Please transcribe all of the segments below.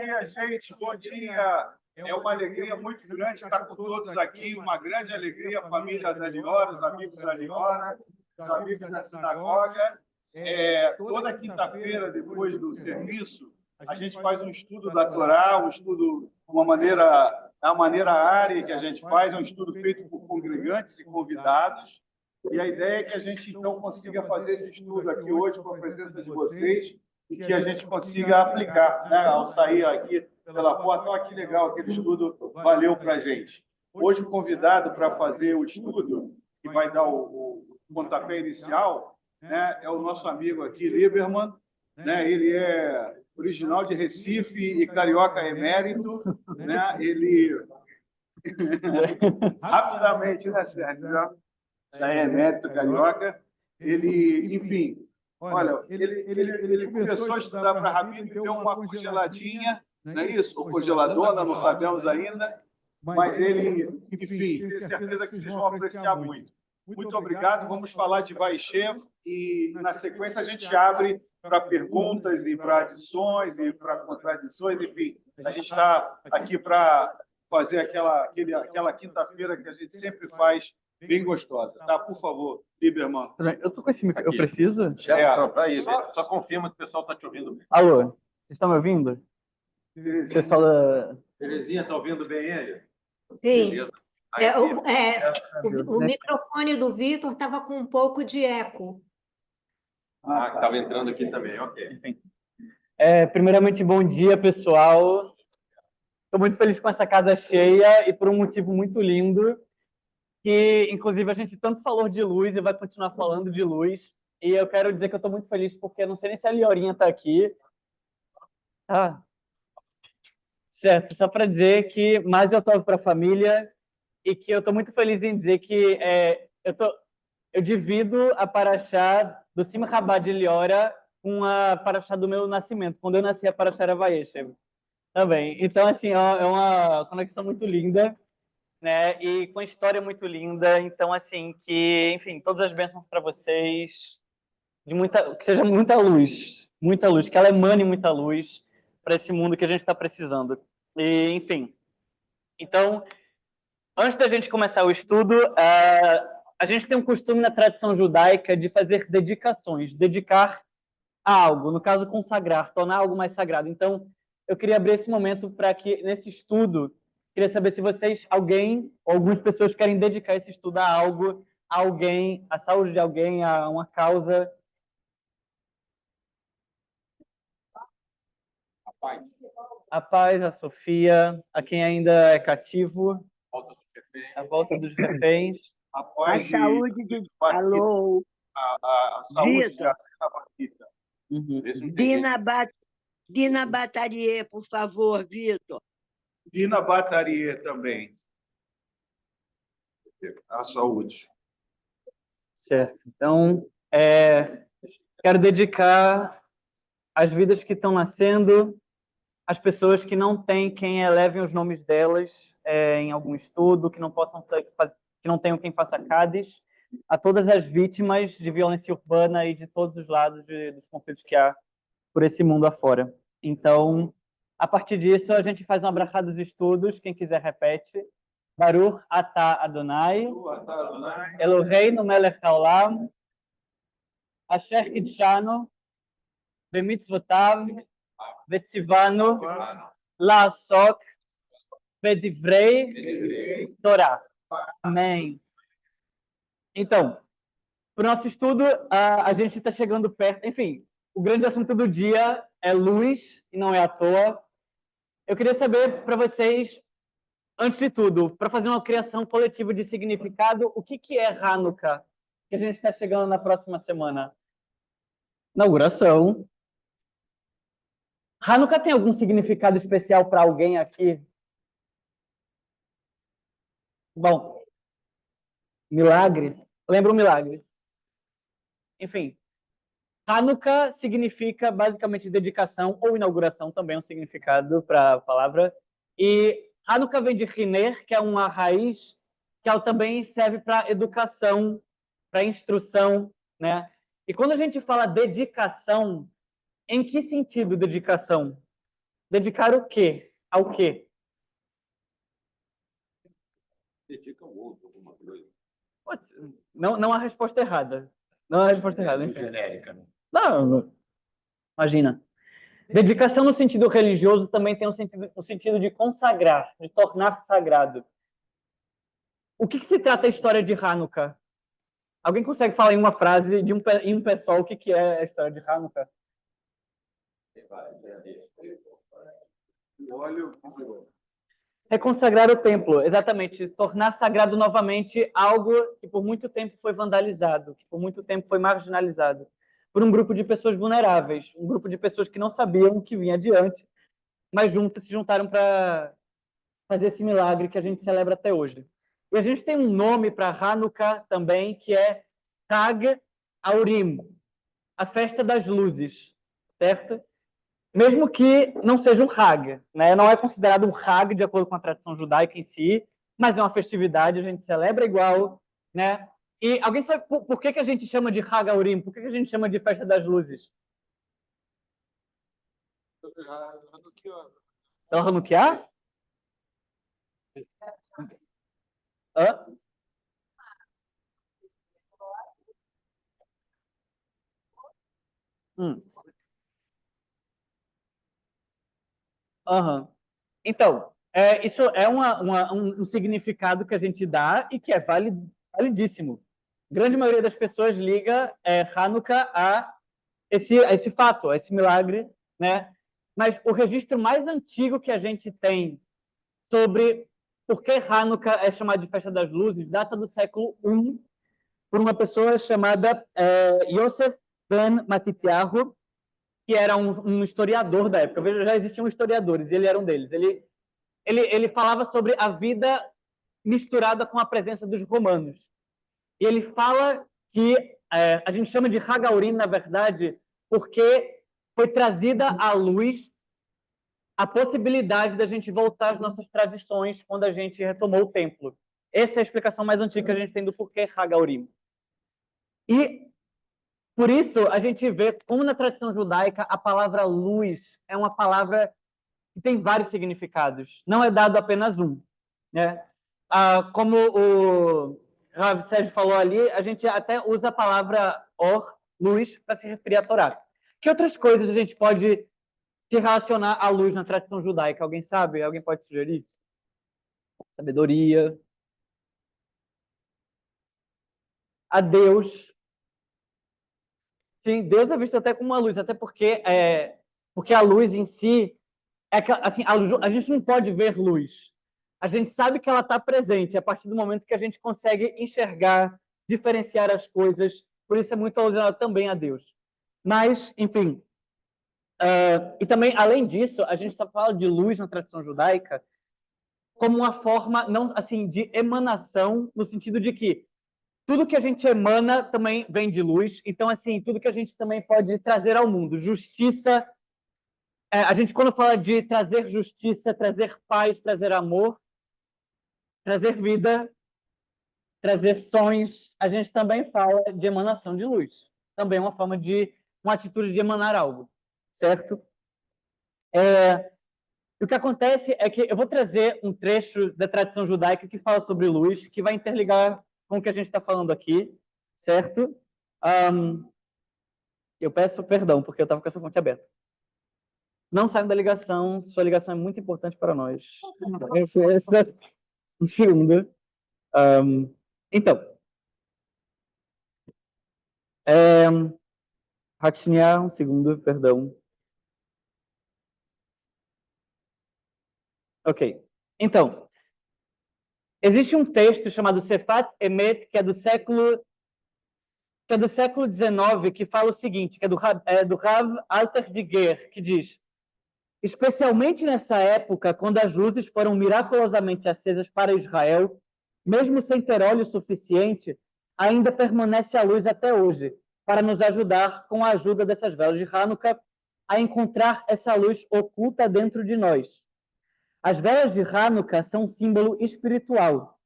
dia, gente. Bom dia. É uma alegria muito grande estar com todos aqui, uma grande alegria, família da Liora, os amigos da Liora, os amigos da sinagoga. Toda quinta-feira, depois do serviço, a gente faz um estudo da Torá, um estudo, a maneira área que a gente faz, é um estudo feito por congregantes e convidados. E a ideia é que a gente, então, consiga fazer esse estudo aqui hoje com a presença de vocês e que a gente consiga aplicar, né, ao sair aqui pela porta. Olha que legal, aquele estudo valeu para a gente. Hoje, o convidado para fazer o estudo, que vai dar o pontapé inicial, né, é o nosso amigo aqui, Lieberman. Né, ele é original de Recife e carioca emérito. Né, ele... Rapidamente, né, Sérgio? Já é emérito carioca. Ele, enfim... Olha, ele começou a estudar para Rabino e deu uma congeladinha, não é isso? Ou congeladona, não sabemos ainda, mas ele, enfim, tenho certeza que vocês vão apreciar muito. Muito obrigado. Vamos falar de Vaishev e, na sequência, a gente abre para perguntas e para adições e para contradições, enfim. A gente está aqui para fazer aquela quinta-feira que a gente sempre faz, bem gostosa. Tá? Por favor, Lieberman. Eu tô com esse microfone. Eu preciso? Só confirma que o pessoal está te ouvindo bem. Alô, vocês estão me ouvindo? Pessoal da... Terezinha, está ouvindo bem ele? Sim. Beleza. O microfone do Vitor estava com um pouco de eco. Ah, que estava entrando aqui também, ok. Enfim. Primeiramente, bom dia, pessoal. Estou muito feliz com essa casa cheia e por um motivo muito lindo, que, inclusive, a gente tanto falou de luz e vai continuar falando de luz. E eu quero dizer que eu estou muito feliz porque eu não sei nem se a Liorinha está aqui. Ah, certo. Só para dizer que mais eu estou para a família e que eu estou muito feliz em dizer que eu divido a paraxá do Simcha Bar de Liora com a paraxá do meu nascimento. Quando eu nasci, a paraxá era Vayeshev também. Então, assim, é uma conexão muito linda, né? E com história muito linda. Então, assim, que, enfim, todas as bênçãos para vocês, que seja muita luz, que ela emane muita luz para esse mundo que a gente está precisando. E, enfim, então, antes da gente começar o estudo, a gente tem um costume na tradição judaica de fazer dedicações, dedicar a algo, no caso, consagrar, tornar algo mais sagrado. Então, eu queria abrir esse momento para que, nesse estudo, queria saber se vocês, alguém, ou algumas pessoas querem dedicar esse estudo a algo, a alguém, a saúde de alguém, a uma causa. A paz, a Sofia, a quem ainda é cativo, a volta dos reféns. A paz a saúde de... Alô? A saúde Vitor. da Batista. Dina Batarie, por favor, Vitor. Dina Batarie também. A saúde. Certo. Então, quero dedicar as vidas que estão nascendo, as pessoas que não têm quem elevem os nomes delas em algum estudo, que não tenham quem faça CADES, a todas as vítimas de violência urbana e de todos os lados dos conflitos que há por esse mundo afora. Então, a partir disso, a gente faz uma abrahá dos estudos. Quem quiser, repete. Baruch atah Adonai, Eloheinu melech haolam, asher kidshanu, bemitzvotav, vetzivanu, la'asok, bedivrei Torá. Amém. Então, para o nosso estudo, a gente está chegando perto. Enfim, o grande assunto do dia é luz, e não é à toa. Eu queria saber para vocês, antes de tudo, para fazer uma criação coletiva de significado, o que é Hanukkah, que a gente está chegando na próxima semana? Inauguração. Hanukkah tem algum significado especial para alguém aqui? Bom, milagre. Lembra o milagre? Enfim, Hanukkah significa basicamente dedicação ou inauguração, também é um significado para a palavra. E Hanukkah vem de Hiner, que é uma raiz que ela também serve para educação, para instrução, né? E quando a gente fala dedicação, em que sentido dedicação? Dedicar o quê? Ao quê? Dedica ao outro alguma coisa. Pode ser. Não há resposta errada. Não há resposta errada. Enfim. Genérica, né? Não, imagina. Dedicação no sentido religioso também tem o sentido de consagrar, de tornar sagrado. O que se trata a história de Hanukkah? Alguém consegue falar em uma frase, em um pessoal, o que é a história de Hanukkah? É consagrar o templo, exatamente. Tornar sagrado novamente algo que por muito tempo foi vandalizado, que por muito tempo foi marginalizado por um grupo de pessoas vulneráveis, um grupo de pessoas que não sabiam o que vinha adiante, mas se juntaram para fazer esse milagre que a gente celebra até hoje. E a gente tem um nome para Hanukkah também, que é Hag Aurim, a festa das luzes, certo? Mesmo que não seja um Hag, né? Não é considerado um Hag de acordo com a tradição judaica em si, mas é uma festividade, a gente celebra igual, né? E alguém sabe por que a gente chama de Hag Aurim? Por que a gente chama de festa das luzes? É o Hanukkah? Hã? Aham. Então, isso é um significado que a gente dá e que é validíssimo. A grande maioria das pessoas liga Hanukkah a esse fato, a esse milagre, né? Mas o registro mais antigo que a gente tem sobre por que Hanukkah é chamado de Festa das Luzes data do século I, por uma pessoa chamada Yosef ben Matityahu, que era um historiador da época. Veja, já existiam historiadores, e ele era um deles. Ele falava sobre a vida misturada com a presença dos romanos. E ele fala que a gente chama de Hagaurim, na verdade, porque foi trazida à luz a possibilidade da gente voltar às nossas tradições quando a gente retomou o templo. Essa é a explicação mais antiga que a gente tem do porquê Hagaurim. E por isso, a gente vê como na tradição judaica a palavra luz é uma palavra que tem vários significados. Não é dado apenas um, né? Como o Rav Sérgio falou ali, a gente até usa a palavra or, luz, para se referir à Torá. Que outras coisas a gente pode se relacionar à luz na tradição judaica? Alguém sabe? Alguém pode sugerir? Sabedoria. A Deus. Sim, Deus é visto até como uma luz, até porque a luz em si assim, a gente não pode ver luz. A gente sabe que ela está presente a partir do momento que a gente consegue enxergar, diferenciar as coisas. Por isso é muito alusionado também a Deus. Mas, enfim. E também, além disso, a gente está falando de luz na tradição judaica como uma forma não assim de emanação, no sentido de que tudo que a gente emana também vem de luz. Então, assim, tudo que a gente também pode trazer ao mundo. Justiça. A gente, quando fala de trazer justiça, trazer paz, trazer amor, trazer vida, trazer sonhos, a gente também fala de emanação de luz. Também é uma atitude de emanar algo, certo? O que acontece é que eu vou trazer um trecho da tradição judaica que fala sobre luz, que vai interligar com o que a gente está falando aqui, certo? Eu peço perdão, porque eu estava com essa fonte aberta. Não saiam da ligação, sua ligação é muito importante para nós. Um segundo. Então. Hakshinya, um segundo, perdão. Ok. Então, existe um texto chamado Sefat Emet, que é do século XIX, que fala o seguinte, que é do Rav Alter de Ger, que diz: especialmente nessa época, quando as luzes foram miraculosamente acesas para Israel, mesmo sem ter óleo suficiente, ainda permanece a luz até hoje, para nos ajudar, com a ajuda dessas velas de Hanukkah, a encontrar essa luz oculta dentro de nós. As velas de Hanukkah são um símbolo espiritual,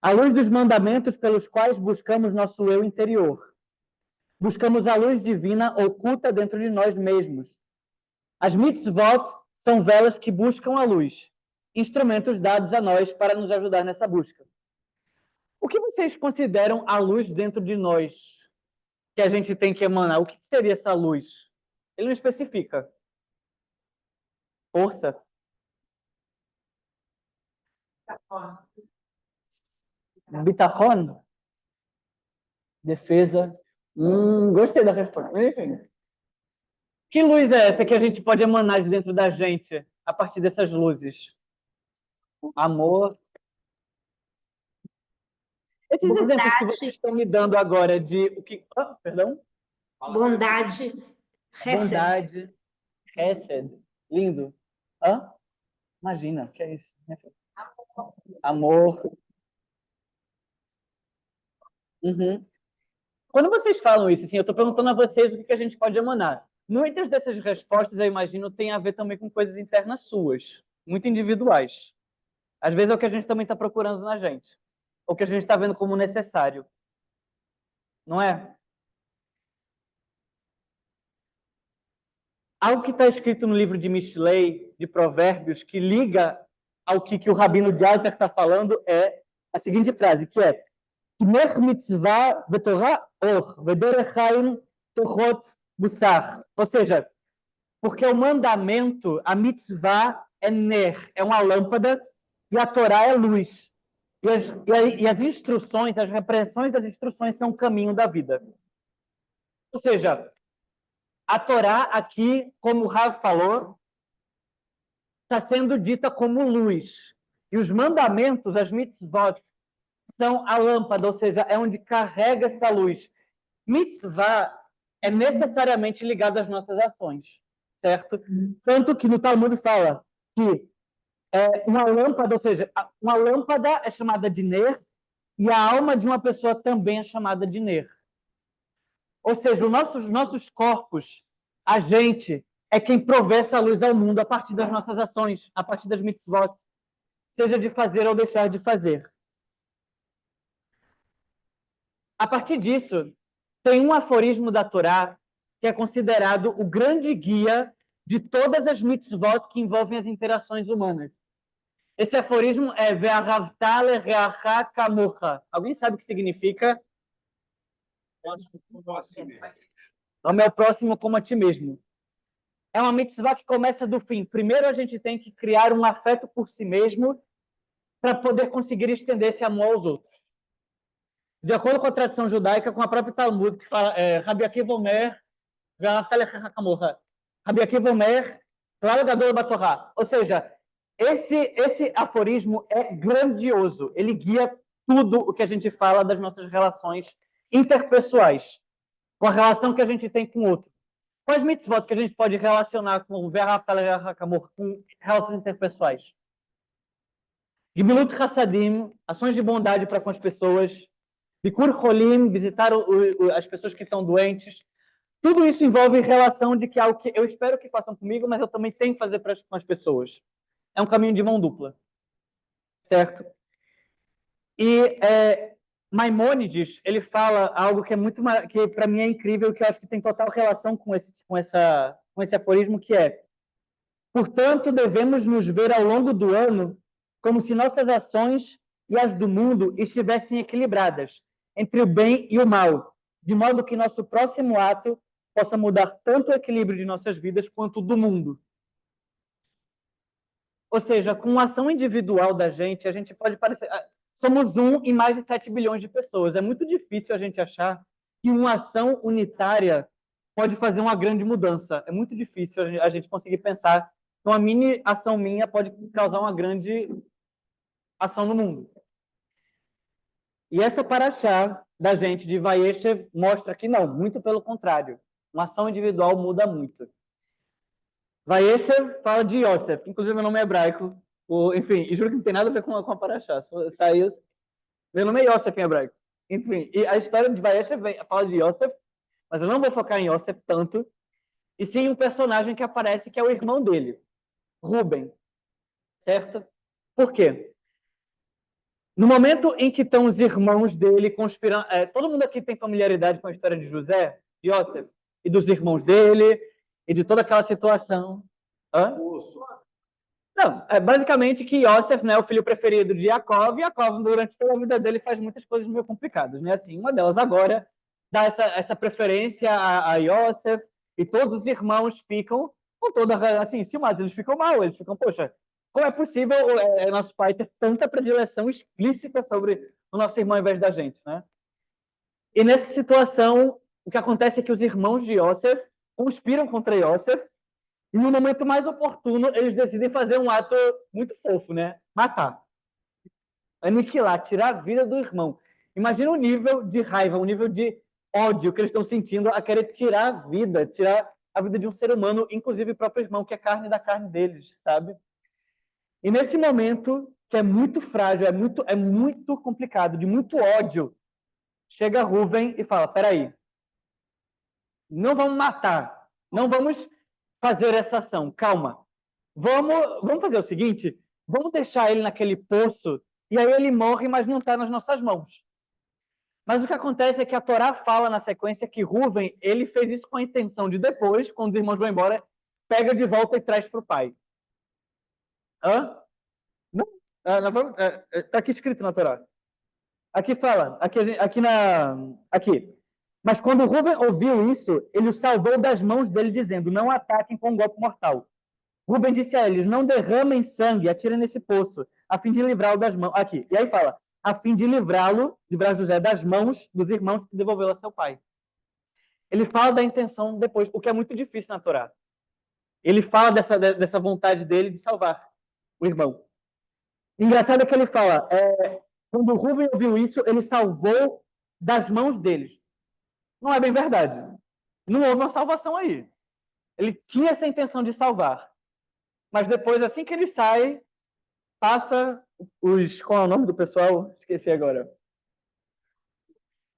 a luz dos mandamentos pelos quais buscamos nosso eu interior. Buscamos a luz divina oculta dentro de nós mesmos. As mitzvot são velas que buscam a luz, instrumentos dados a nós para nos ajudar nessa busca. O que vocês consideram a luz dentro de nós que a gente tem que emanar? O que seria essa luz? Ele não especifica. Força. Bitachon? Defesa. Gostei da resposta. Enfim. Que luz é essa que a gente pode emanar de dentro da gente a partir dessas luzes? Amor. Esses exemplos que vocês estão me dando agora de o que... perdão? Bondade, Hesed. Bondade. Hesed. Lindo. Imagina, o que é isso? Amor. Uhum. Quando vocês falam isso, assim, eu estou perguntando a vocês o que a gente pode emanar. Muitas dessas respostas, eu imagino, tem a ver também com coisas internas suas, muito individuais. Às vezes é o que a gente também está procurando na gente, ou que a gente está vendo como necessário. Não é? Algo que está escrito no livro de Mishlei, de Provérbios, que liga ao que o Rabino de Alter está falando, é a seguinte frase, que é K'mech mitzvah v'torah or, v'derech chaim tochot musar. Ou seja, porque o mandamento, a mitzvah é ner, é uma lâmpada, e a Torá é luz. E as instruções, as repreensões das instruções são o caminho da vida. Ou seja, a Torá aqui, como o Rav falou, está sendo dita como luz. E os mandamentos, as mitzvot, são a lâmpada, ou seja, é onde carrega essa luz. Mitzvah é necessariamente ligado às nossas ações, certo? Tanto que no Talmud fala que uma lâmpada, ou seja, uma lâmpada é chamada de ner e a alma de uma pessoa também é chamada de ner. Ou seja, os nossos corpos, a gente é quem provê essa luz ao mundo a partir das nossas ações, a partir das mitzvot, seja de fazer ou deixar de fazer. A partir disso, tem um aforismo da Torá que é considerado o grande guia de todas as mitzvot que envolvem as interações humanas. Esse aforismo é Ve'ahavta le'reacha kamocha. Alguém sabe o que significa? Ame ao próximo como a ti mesmo. É uma mitzvah que começa do fim. Primeiro a gente tem que criar um afeto por si mesmo para poder conseguir estender esse amor aos outros. De acordo com a tradição judaica, com a própria Talmud, que fala Rabi Akiva Omer, Rabi Akiva Omer, Klal Gadol Batorá. Ou seja, esse aforismo é grandioso. Ele guia tudo o que a gente fala das nossas relações interpessoais, com a relação que a gente tem com o outro. Quais mitzvot que a gente pode relacionar com com relações interpessoais? Gemilut Hassadim, ações de bondade para com as pessoas. Bikur Cholim, visitar as pessoas que estão doentes. Tudo isso envolve relação de que algo que eu espero que façam comigo, mas eu também tenho que fazer com as pessoas. É um caminho de mão dupla. Certo? E Maimônides, ele fala algo que é que para mim é incrível, que eu acho que tem total relação com esse aforismo, que é: portanto, devemos nos ver ao longo do ano como se nossas ações e as do mundo estivessem equilibradas entre o bem e o mal, de modo que nosso próximo ato possa mudar tanto o equilíbrio de nossas vidas quanto o do mundo. Ou seja, com a ação individual da gente, a gente pode parecer... Somos 1 em mais de 7 bilhões de pessoas. É muito difícil a gente achar que uma ação unitária pode fazer uma grande mudança. É muito difícil a gente conseguir pensar que uma mini ação minha pode causar uma grande ação no mundo. E essa paraxá da gente de Vayeshev mostra que não, muito pelo contrário. Uma ação individual muda muito. Vayeshev fala de Yosef, inclusive meu nome é hebraico. Enfim, e juro que não tem nada a ver com a paraxá. Saiu... Meu nome é Yosef em hebraico. Enfim, e a história de Vayeshev fala de Yosef, mas eu não vou focar em Yosef tanto, e sim um personagem que aparece que é o irmão dele, Ruben. Certo? Por quê? No momento em que estão os irmãos dele conspirando... todo mundo aqui tem familiaridade com a história de José, de Yosef, e dos irmãos dele, e de toda aquela situação. Não, é basicamente que Yosef, né, é o filho preferido de Yaakov, e Yaakov, durante toda a vida dele, faz muitas coisas meio complicadas, né? Assim, uma delas agora dá essa preferência a Yosef, e todos os irmãos ficam com toda, assim, ciumados, eles ficam mal, eles ficam, poxa, como é possível nosso pai ter tanta predileção explícita sobre o nosso irmão ao invés da gente, né? E nessa situação, o que acontece é que os irmãos de Yosef conspiram contra Yosef, e no momento mais oportuno, eles decidem fazer um ato muito fofo, né? Matar. Aniquilar, tirar a vida do irmão. Imagina o nível de raiva, o nível de ódio que eles estão sentindo a querer tirar a vida, tirar a vida de um ser humano, inclusive o próprio irmão, que é carne da carne deles, sabe? E nesse momento, que é muito frágil, é muito complicado, de muito ódio, chega Rúven e fala, peraí, não vamos matar, não vamos fazer essa ação, calma. Vamos fazer o seguinte, vamos deixar ele naquele poço, e aí ele morre, mas não está nas nossas mãos. Mas o que acontece é que a Torá fala na sequência que Rúven, ele fez isso com a intenção de depois, quando os irmãos vão embora, pega de volta e traz para o pai. Hã? Não? Está aqui escrito na Torá. Aqui fala, aqui. Mas quando Rúven ouviu isso, ele o salvou das mãos dele, dizendo, não ataquem com um golpe mortal. Rúben disse a eles, não derramem sangue, atirem nesse poço, a fim de livrá-lo das mãos... Aqui, e aí fala, a fim de livrar José das mãos dos irmãos que devolveu a seu pai. Ele fala da intenção depois, o que é muito difícil na Torá. Ele fala dessa vontade dele de salvar o irmão. Engraçado é que ele fala, quando Rúben ouviu isso, ele salvou das mãos deles. Não é bem verdade. Não houve uma salvação aí. Ele tinha essa intenção de salvar. Mas depois, assim que ele sai, passa os... Qual é o nome do pessoal? Esqueci agora.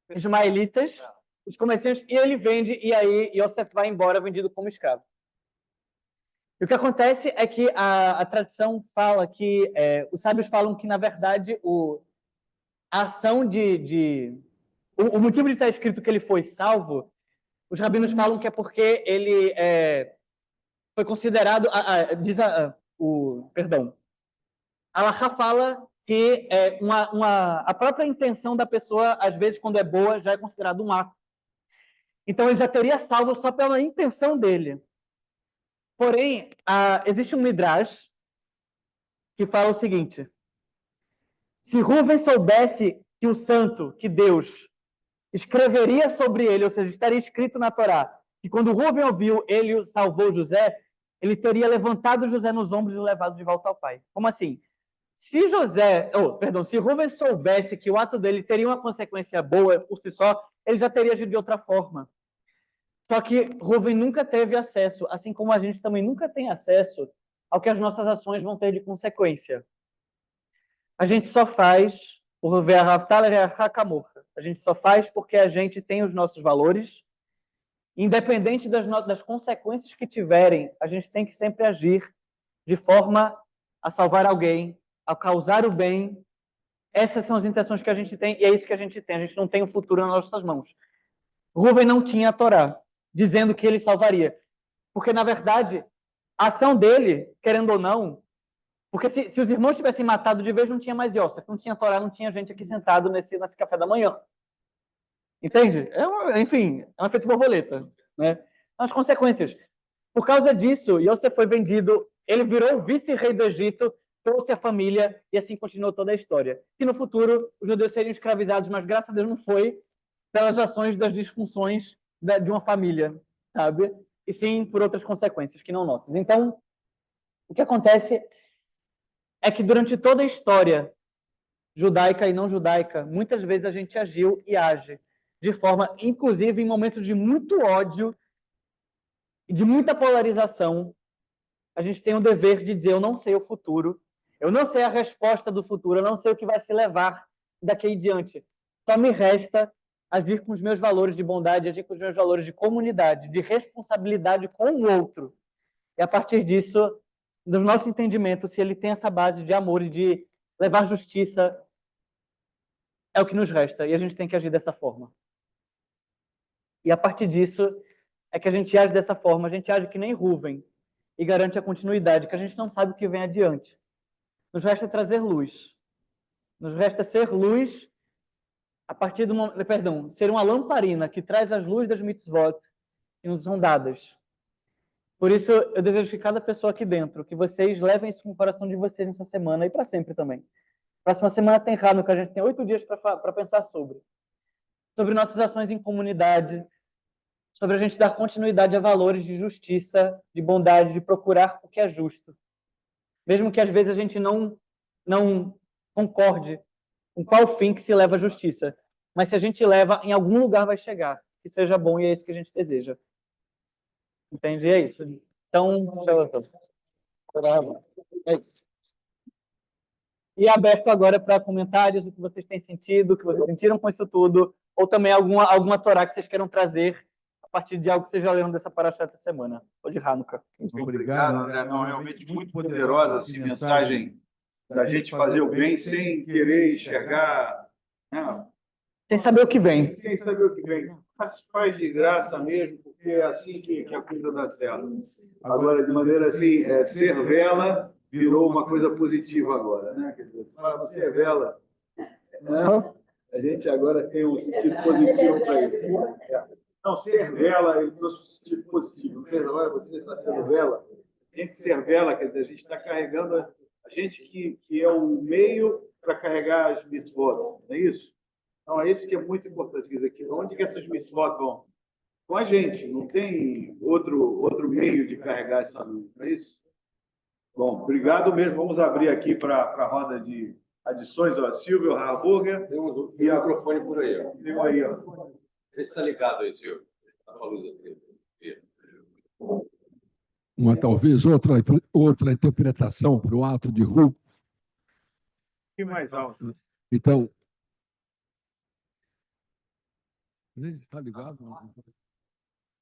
Ismaelitas, os comerciantes, e ele vende, e aí Yosef vai embora vendido como escravo. E o que acontece é que a tradição fala que... os sábios falam que, na verdade, a ação o motivo de estar escrito que ele foi salvo, os rabinos falam que é porque ele foi considerado... Perdão. A Alahá fala que a própria intenção da pessoa, às vezes, quando é boa, já é considerado um ato. Então, ele já teria salvo só pela intenção dele. Porém, existe um Midrash que fala o seguinte, se Rúven soubesse que o santo, que Deus, escreveria sobre ele, ou seja, estaria escrito na Torá, que quando Rúven ouviu, ele salvou José, ele teria levantado José nos ombros e o levado de volta ao pai. Como assim? Se Rúven soubesse que o ato dele teria uma consequência boa por si só, ele já teria agido de outra forma. Só que Rúven nunca teve acesso, assim como a gente também nunca tem acesso ao que as nossas ações vão ter de consequência. A gente só faz por ver a a gente só faz porque a gente tem os nossos valores. Independente das consequências que tiverem, a gente tem que sempre agir de forma a salvar alguém, a causar o bem. Essas são as intenções que a gente tem, e é isso que a gente tem. A gente não tem o futuro nas nossas mãos. Rúven não tinha a Torá, dizendo que ele salvaria. Porque, na verdade, a ação dele, querendo ou não, porque se os irmãos tivessem matado de vez, não tinha mais Yosef, não tinha Torá, não tinha gente aqui sentado nesse café da manhã. Entende? Enfim, é um efeito borboleta, né? As consequências. Por causa disso, Yosef foi vendido, ele virou vice-rei do Egito, trouxe a família, e assim continuou toda a história. Que no futuro, os judeus seriam escravizados, mas graças a Deus não foi pelas ações das disfunções de uma família, sabe? E sim por outras consequências que não nossas. Então, o que acontece é que durante toda a história judaica e não judaica, muitas vezes a gente agiu e age de forma, inclusive em momentos de muito ódio e de muita polarização, a gente tem o dever de dizer, eu não sei o futuro, eu não sei a resposta do futuro, eu não sei o que vai se levar daqui em diante. Só me resta agir com os meus valores de bondade, agir com os meus valores de comunidade, de responsabilidade com o outro. E a partir disso, do nosso entendimento, se ele tem essa base de amor e de levar justiça, é o que nos resta, e a gente tem que agir dessa forma. E a partir disso, é que a gente age dessa forma, a gente age que nem Rúven. e garante a continuidade, que a gente não sabe o que vem adiante. Nos resta trazer luz. Nos resta ser luz a partir do momento, perdão, ser uma lamparina que traz as luzes das mitzvot que nos são dadas. Por isso, eu desejo que cada pessoa aqui dentro, que vocês levem isso no coração de vocês nessa semana e para sempre também. Próxima semana tem Hanukkah, a gente tem 8 dias para pensar sobre nossas ações em comunidade, sobre a gente dar continuidade a valores de justiça, de bondade, de procurar o que é justo. Mesmo que às vezes a gente não concorde com qual fim que se leva a justiça. Mas se a gente leva, em algum lugar vai chegar. Que seja bom e é isso que a gente deseja. Entende? É isso. Então, é isso. E aberto agora para comentários, o que vocês têm sentido, o que vocês sentiram com isso tudo, ou também alguma Torá que vocês queiram trazer a partir de algo que vocês já leram dessa paraxá essa semana, ou de Hanukkah. Obrigado, André. Não, realmente muito poderosa essa mensagem da gente fazer o bem sem querer enxergar, né? Sem saber o que vem. Sem saber o que vem. Mas faz de graça mesmo, porque é assim que a coisa dá certo. Agora, de maneira assim, ser vela virou uma coisa positiva agora, né? Quer dizer, você é vela, né? A gente agora tem um sentido positivo para isso. Não, ser vela, ele trouxe um sentido positivo. Agora você está sendo vela. A gente ser vela, quer dizer, a gente está carregando a gente que é o meio para carregar as mitzvot, não é isso? Então, é isso que é muito importante. Quer dizer, que onde que essas mitzvot vão? Com a gente, não tem outro meio de carregar essa luz, não é isso? Bom, obrigado mesmo. Vamos abrir aqui para a roda de adições. Ó, Silvio Harburger. Tem um microfone por aí, ó. Tem aí, ó. Vê se está ligado aí, Silvio. Está com a luz aqui. Talvez outra interpretação para o ato de Ru. Que mais alto? Então, está ligado?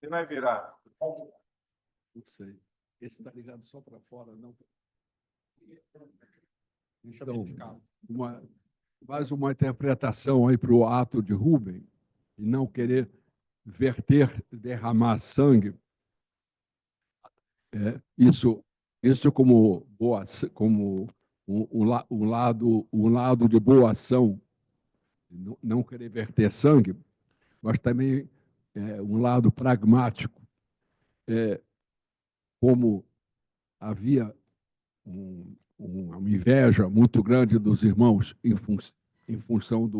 Você vai virar. Não sei. Esse está ligado só para fora, não. Então, mais uma interpretação aí para o ato de Rubem, e não querer derramar sangue. Isso como um lado de boa ação, não querer verter sangue, mas também um lado pragmático, como havia uma inveja muito grande dos irmãos em função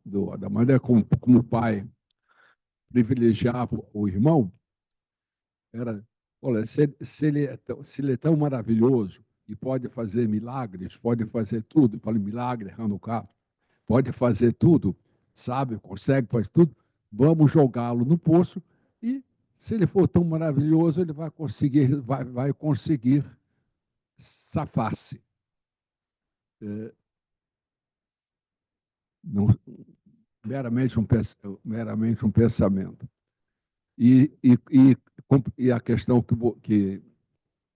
da maneira como o pai privilegiava o irmão. Olha, se ele é tão maravilhoso e pode fazer milagres, pode fazer tudo, fala milagre, Hanukkah, pode fazer tudo, sabe, consegue, faz tudo, vamos jogá-lo no poço e, se ele for tão maravilhoso, ele vai conseguir safar-se. Meramente um pensamento. E a questão que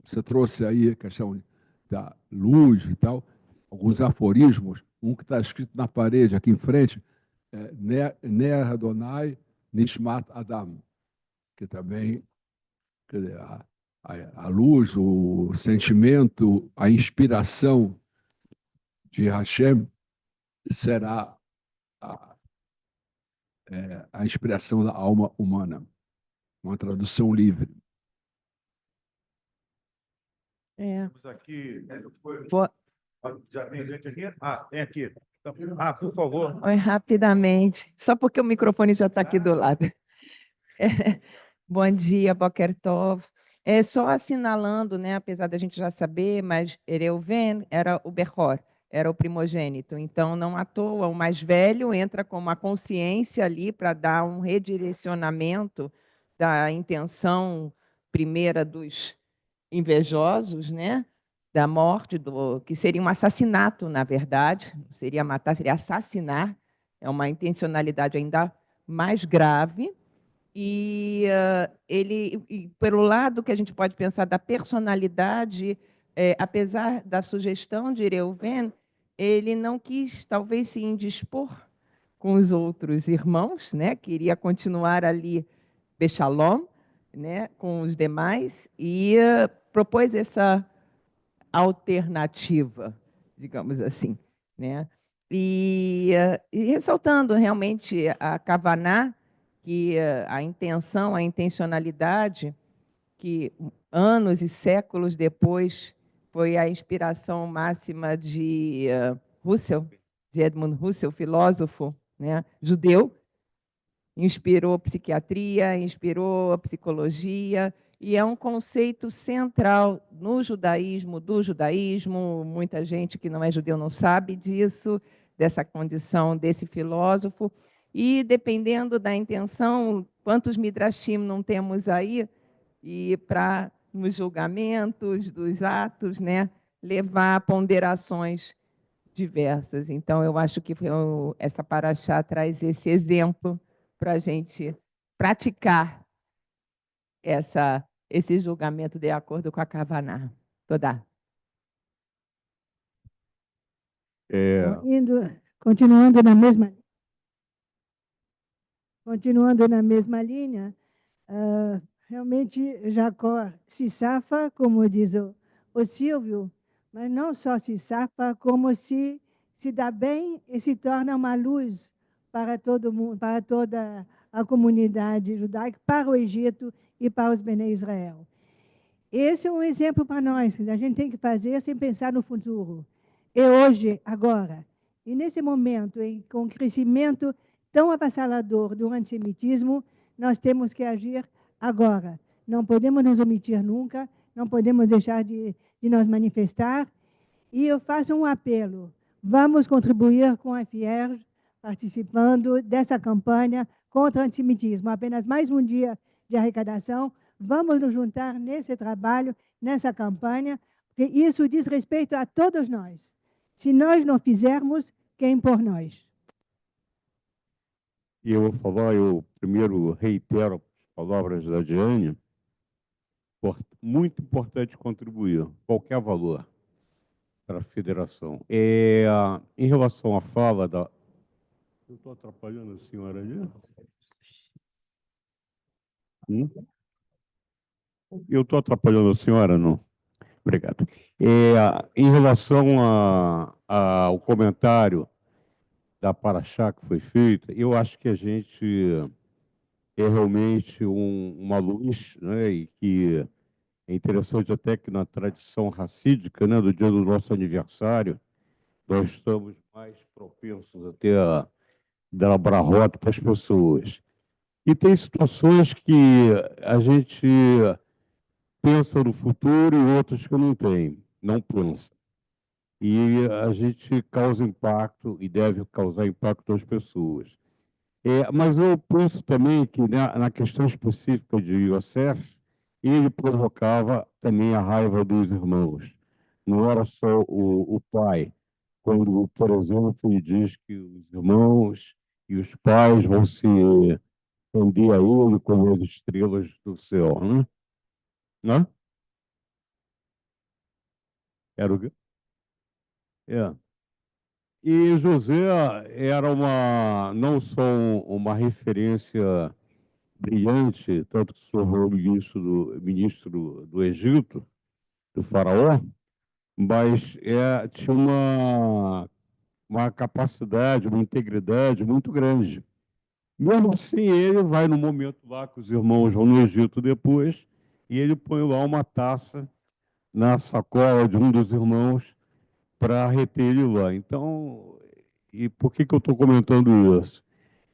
você trouxe aí, a questão da luz e tal, alguns aforismos, um que está escrito na parede aqui em frente, Ner Adonai Nishmat Adam, que também, quer dizer, a luz, o sentimento, a inspiração de Hashem será a inspiração da alma humana. Uma tradução livre. Aqui, Já tem gente aqui? Tem aqui. Por favor. Oi, rapidamente. Só porque o microfone já está aqui do lado. Bom dia, Boker Tov. Só assinalando, né, apesar da gente já saber, mas Reuven era o Bechor, era o primogênito. Então, não à toa, o mais velho entra com uma consciência ali para dar um redirecionamento da intenção primeira dos invejosos, né? Da morte, que seria um assassinato, na verdade, não seria matar, seria assassinar, é uma intencionalidade ainda mais grave, e pelo lado que a gente pode pensar da personalidade, apesar da sugestão de Reuven, ele não quis, talvez, se indispor com os outros irmãos, né? Queria continuar ali Bechalom, né, com os demais e propôs essa alternativa, digamos assim, né? E ressaltando realmente a Kavaná, que a intenção, a intencionalidade, que anos e séculos depois foi a inspiração máxima de Russell, de Edmund Husserl, filósofo, né, judeu, inspirou psiquiatria, inspirou a psicologia, e é um conceito central no judaísmo, do judaísmo. Muita gente que não é judeu não sabe disso, dessa condição desse filósofo. E, dependendo da intenção, quantos midrashim não temos aí, e para, nos julgamentos dos atos, né, levar a ponderações diversas. Então, eu acho que essa paraxá traz esse exemplo para a gente praticar esse julgamento de acordo com a Kavaná. Toda. Continuando na mesma linha, realmente Jacó se safa, como diz o Silvio, mas não só se safa, como se dá bem e se torna uma luz para todo mundo, para toda a comunidade judaica, para o Egito e para os Bnei Israel. Esse é um exemplo para nós, a gente tem que fazer sem pensar no futuro. E hoje, agora, e nesse momento, com o crescimento tão avassalador do antissemitismo, nós temos que agir agora. Não podemos nos omitir nunca, não podemos deixar de nos manifestar. E eu faço um apelo, vamos contribuir com a FIERJ, participando dessa campanha contra o antissemitismo. Apenas mais um dia de arrecadação, vamos nos juntar nesse trabalho, nessa campanha, porque isso diz respeito a todos nós. Se nós não fizermos, quem por nós? E eu vou falar, eu primeiro reitero as palavras da Diane, muito importante contribuir, qualquer valor, para a federação. Em relação à fala da... Eu estou atrapalhando a senhora ali? Eu estou atrapalhando a senhora, não? Obrigado. Em relação ao comentário da Paraxá que foi feita, eu acho que a gente é realmente uma luz, né, e que é interessante até que na tradição racídica, né, do dia do nosso aniversário, nós estamos mais propensos a ter dar brarrota para as pessoas. E tem situações que a gente pensa no futuro e outras que não pensa. E a gente causa impacto e deve causar impacto nas pessoas. Mas eu penso também que na questão específica de Yosef, ele provocava também a raiva dos irmãos. Não era só o pai. Quando, por exemplo, ele diz que os irmãos e os pais vão se render a ele como as estrelas do céu, né? Né? Era o quê? E José era não só uma referência brilhante, tanto que se tornou ministro do Egito, do faraó, mas tinha uma capacidade, uma integridade muito grande. Mesmo assim, ele vai no momento lá que os irmãos vão no Egito depois, e ele põe lá uma taça na sacola de um dos irmãos para reter ele lá. Então, e por que eu estou comentando isso?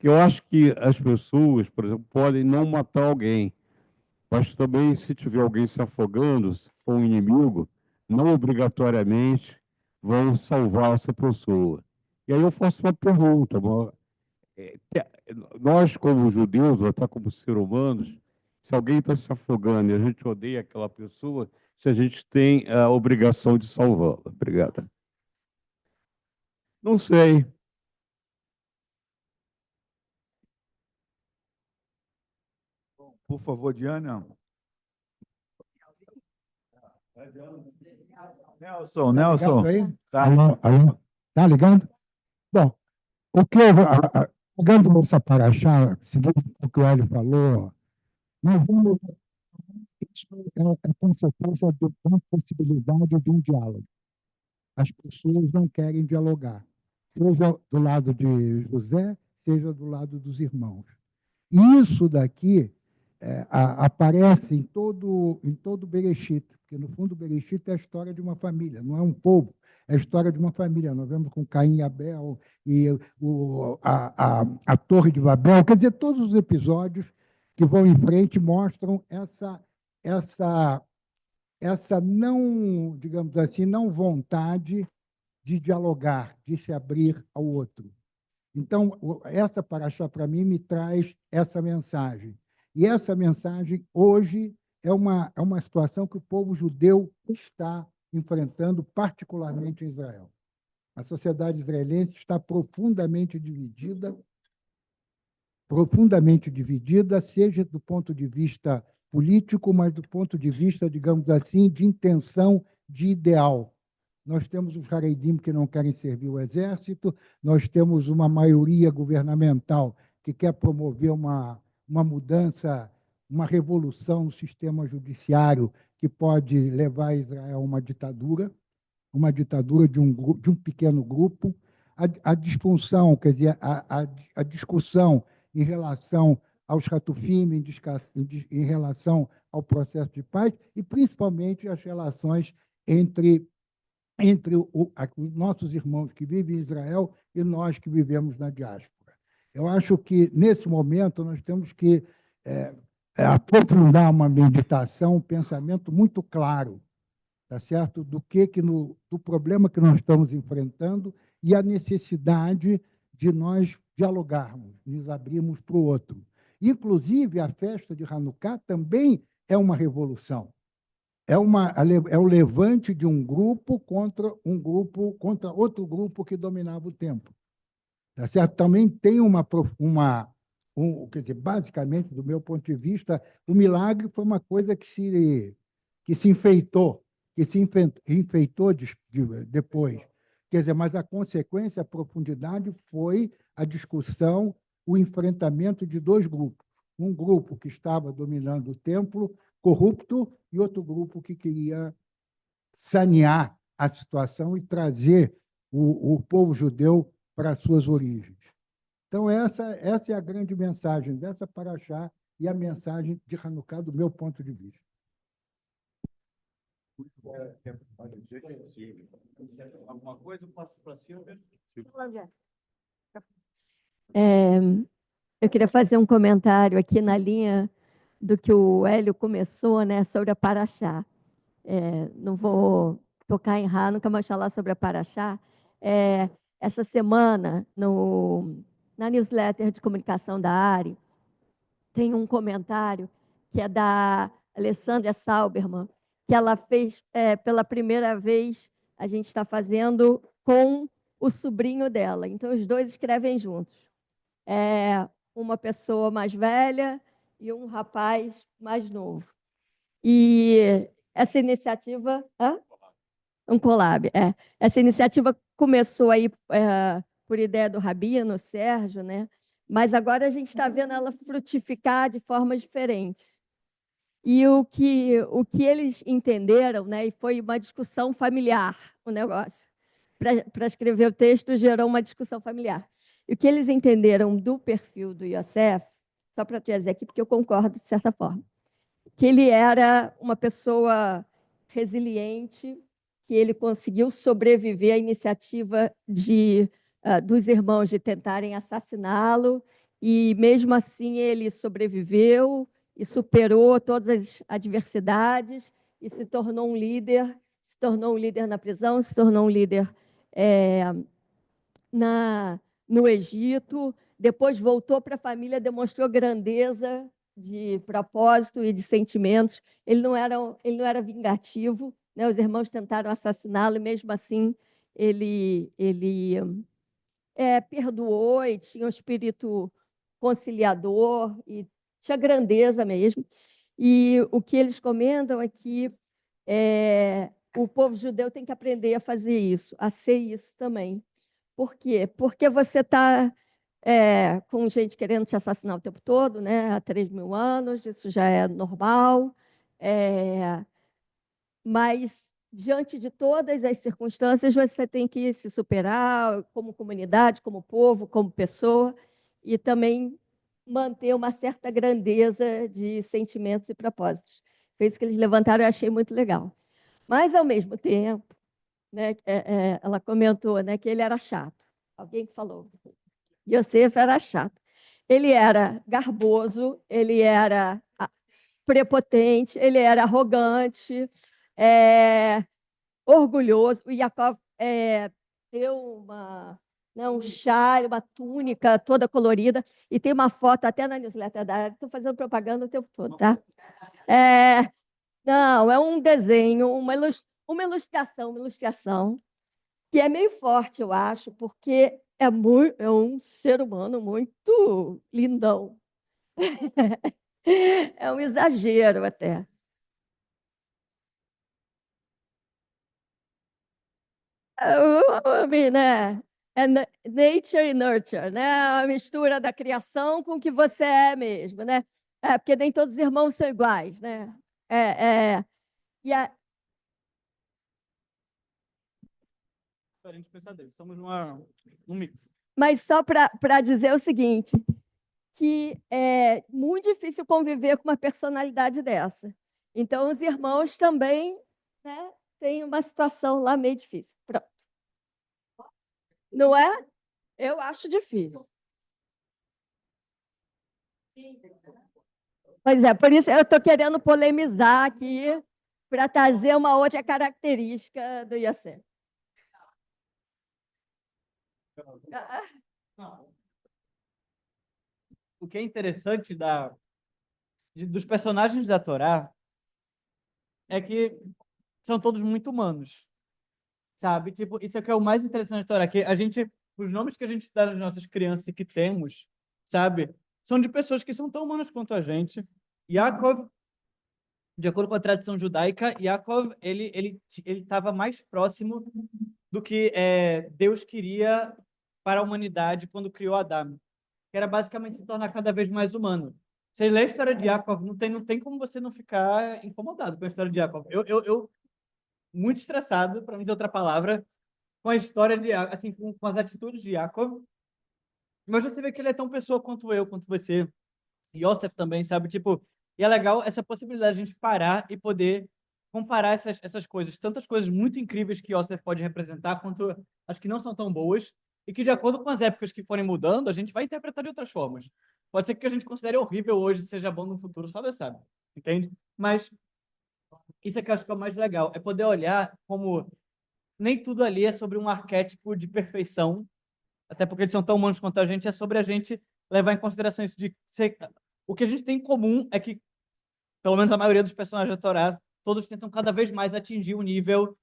Eu acho que as pessoas, por exemplo, podem não matar alguém, mas também, se tiver alguém se afogando, se for um inimigo, não obrigatoriamente vão salvar essa pessoa. E aí eu faço uma pergunta. Nós, como judeus, ou até como seres humanos, se alguém está se afogando e a gente odeia aquela pessoa, se a gente tem a obrigação de salvá-la. Obrigada. Não sei. Por favor, Diana. Nelson. Tá. Alô? Tá ligando? Bom, o que pegando essa paraxá, seguindo o que o Hélio falou, nós vamos é consequência da possibilidade de um diálogo. As pessoas não querem dialogar, seja do lado de José, seja do lado dos irmãos. Isso daqui aparece em todo Bereshit, porque, no fundo, Bereshit é a história de uma família, não é um povo, é a história de uma família. Nós vemos com Caim e Abel e a Torre de Babel, quer dizer, todos os episódios que vão em frente mostram essa não, digamos assim, não vontade de dialogar, de se abrir ao outro. Então, essa paraxá, para mim, me traz essa mensagem. E essa mensagem, hoje, é uma situação que o povo judeu está enfrentando, particularmente em Israel. A sociedade israelense está profundamente dividida, seja do ponto de vista político, mas do ponto de vista, digamos assim, de intenção, de ideal. Nós temos os Haredim que não querem servir o exército, nós temos uma maioria governamental que quer promover uma mudança, uma revolução no sistema judiciário que pode levar Israel a uma ditadura de um pequeno grupo. A disfunção, quer dizer, a discussão em relação aos Hatufim, em relação ao processo de paz, e principalmente as relações entre os nossos irmãos que vivem em Israel e nós que vivemos na diáspora. Eu acho que, nesse momento, nós temos que aprofundar uma meditação, um pensamento muito claro, tá certo? Do problema que nós estamos enfrentando e a necessidade de nós dialogarmos, nos abrirmos para o outro. Inclusive, a festa de Hanukkah também é uma revolução. É o levante de um grupo contra outro grupo que dominava o templo. Tá certo? Também tem quer dizer, basicamente, do meu ponto de vista, o milagre foi uma coisa que se enfeitou, depois. Quer dizer, mas a consequência, a profundidade foi a discussão, o enfrentamento de dois grupos. Um grupo que estava dominando o templo, corrupto, e outro grupo que queria sanear a situação e trazer o povo judeu para as suas origens. Então, essa é a grande mensagem dessa paraxá e a mensagem de Hanukkah, do meu ponto de vista. Alguma coisa eu passo para a Silvia? Eu queria fazer um comentário aqui na linha do que o Hélio começou, né, sobre a paraxá. Não vou tocar em Hanukkah, mas falar sobre a paraxá. Essa semana, na newsletter de comunicação da ARI, tem um comentário que é da Alessandra Sauberman, que ela fez pela primeira vez, a gente está fazendo com o sobrinho dela. Então, os dois escrevem juntos. Uma pessoa mais velha e um rapaz mais novo. E essa iniciativa... Um collab, Essa iniciativa começou aí por ideia do Rabino, Sérgio, né? Mas agora a gente está vendo ela frutificar de formas diferentes. E o que eles entenderam, né? E foi uma discussão familiar, o negócio. Para escrever o texto, gerou uma discussão familiar. E o que eles entenderam do perfil do Yosef, só para trazer aqui, porque eu concordo de certa forma, que ele era uma pessoa resiliente, que ele conseguiu sobreviver à iniciativa dos irmãos de tentarem assassiná-lo, e mesmo assim ele sobreviveu e superou todas as adversidades e se tornou um líder na prisão, se tornou um líder no Egito, depois voltou para a família, demonstrou grandeza de propósito e de sentimentos. Ele não era vingativo, né? Os irmãos tentaram assassiná-lo e, mesmo assim, ele perdoou e tinha um espírito conciliador e tinha grandeza mesmo. E o que eles comentam é que o povo judeu tem que aprender a fazer isso, a ser isso também. Por quê? Porque você está com gente querendo te assassinar o tempo todo, né? Há 3.000 anos, isso já é normal. Mas, diante de todas as circunstâncias, você tem que se superar como comunidade, como povo, como pessoa, e também manter uma certa grandeza de sentimentos e propósitos. Foi isso que eles levantaram, eu achei muito legal. Mas, ao mesmo tempo, né, ela comentou, né, que ele era chato. Alguém que falou. Yosef era chato. Ele era garboso, ele era prepotente, ele era arrogante, orgulhoso. O Yaakov deu um chale, uma túnica toda colorida, e tem uma foto até na newsletter da área. Estou fazendo propaganda o tempo todo, tá? Não, é um desenho, uma ilustração, que é meio forte, eu acho, porque é um ser humano muito lindão. É um exagero até. Né? É nature e nurture, né? A mistura da criação com o que você é mesmo, né? Porque nem todos os irmãos são iguais, né? E Diferente pensar deles. Somos um mix. Mas só para dizer o seguinte, que é muito difícil conviver com uma personalidade dessa. Então, os irmãos também, né, têm uma situação lá meio difícil. Pronto. Não é? Eu acho difícil. Pois é, por isso eu estou querendo polemizar aqui para trazer uma outra característica do Yosef. O que é interessante dos personagens da Torá é que são todos muito humanos, sabe? Tipo, isso é que é o mais interessante da Torá, que os nomes que a gente dá nas nossas crianças e que temos, sabe? São de pessoas que são tão humanas quanto a gente. Yaakov, de acordo com a tradição judaica, Yaakov, ele estava mais próximo do que Deus queria para a humanidade quando criou Adão, que era basicamente se tornar cada vez mais humano. Você lê a história de Yaakov, não tem como você não ficar incomodado com a história de Yaakov. Eu muito estressado, para não dizer outra palavra, com a história de Yaakov, assim, com as atitudes de Yaakov. Mas você vê que ele é tão pessoa quanto eu, quanto você. Yosef também, sabe? Tipo, e é legal essa possibilidade de a gente parar e poder comparar essas coisas. Tantas coisas muito incríveis que Yosef pode representar, quanto as que não são tão boas, e que, de acordo com as épocas que forem mudando, a gente vai interpretar de outras formas. Pode ser que o que a gente considere horrível hoje seja bom no futuro, só Deus sabe. Entende? Mas isso é que eu acho que é o mais legal, é poder olhar como nem tudo ali é sobre um arquétipo de perfeição, até porque eles são tão humanos quanto a gente, é sobre a gente levar em consideração isso de ser... O que a gente tem em comum é que, pelo menos a maioria dos personagens da Torá, todos tentam cada vez mais atingir o nível